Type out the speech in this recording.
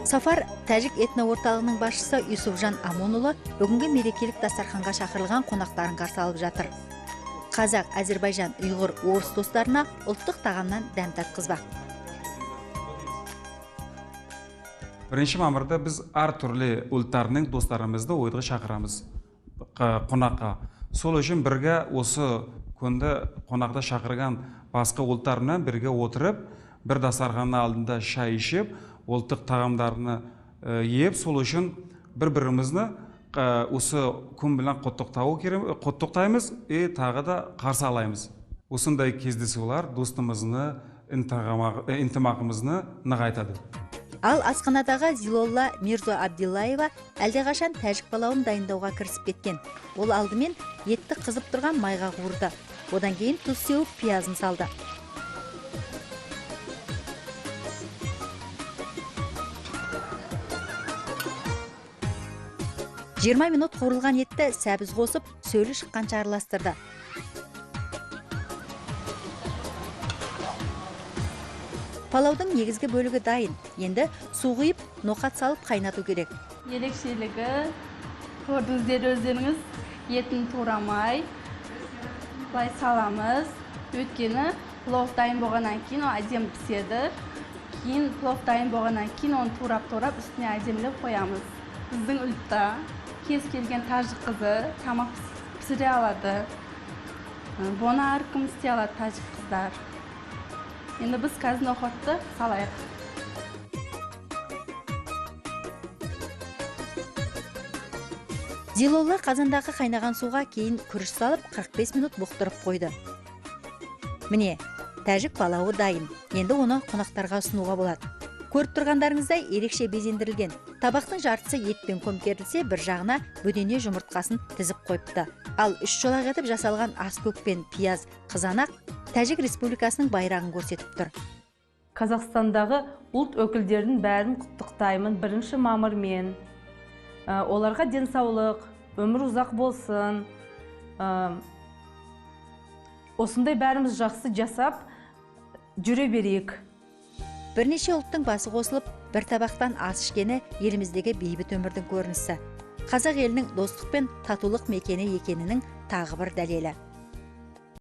Сафар тәжік этно орталығының басшысы Юсуфжан Амонұлы бүгінгі мерекелік дастарханға шақырылған қонақтарын қарсы алып жатыр. Қазақ, Әзербайжан, ұйғыр, орыс достарына ұлттық тағамнан дәм татқызбақ. 1 мамырда біз әр түрлі ұлттарының достарымызды ойдығы шақырамыз қонаққа. Сол үшін бірге осы күнді қонақта шақырған басқа ұлттарынан бірге отырып, бір дастарханның алдында шай ішіп, ұлттық тағамдарını еп, сол үшін бір-бірімізді осы күн білен құттықтаймыз, тағы да қарсы алаймыз. Осындай кездесулер достымызны, ынтымағымызны нығайтады. Ал асханадағы Зилолла Мирзо Абдиллаева әлдеқашан тәжік палауын дайындауға кірісіп кеткен. Ол алдымен етті қызып тұрған майға қуырды. Одан кейін тұз сеуіп пиязын салды. «20 минут қуырылған етті сәбіз қосып, сөлі шыққанша араластырды. Палаудың негізгі бөлігі дайын. Енді су құйып, ноқат салып қайнату керек. Ерекшелігі, көрдіңіздер өздеріңіз, етін турамай, былай саламыз. Өйткені плов дайын болғаннан кейін ол әдемі піседі. Кейін плов дайын болғаннан кейін оны турап-турап үстіне әдемілеп қоямыз. Біздің ұлтта кез келген тәжік қызы тамақ пісіре алады. Бұны әркім істей алады тәжік қыздар. Енді біз қазір ноқатты салайық. Зилолла қазандағы қайнаған суға кейін күріш салып 45 минут бұқтырып қойды. Міне, тәжік палауы дайын. Енді оны қонақтарға ұсынуға болады. Көріп тұрғандарыңыздай ерекше безендірілген. Табақтың жартысы етпен көмкерілсе, бір жағына бөдене жұмыртқасын тізіп қойыпты. Ал 3 жолақ етіп жасалған аскөк пен пияз қызанақ Тәжік Республикасының байрағын көрсетіп тұр. Қазақстандағы ұлт өкілдерін бәрін құттықтаймын 1 мамырмен. Оларға денсаулық, өмір ұзақ болсын. Осындай бәріміз жақсы жасап жүре берейік. Бірнеше ұлттың басы қосылып, бір табақтан ас ішкені еліміздегі бейбіт өмірдің көрінісі. Қазақ елінің достық пен татулық мекені екенінің тағы бір дәлелі.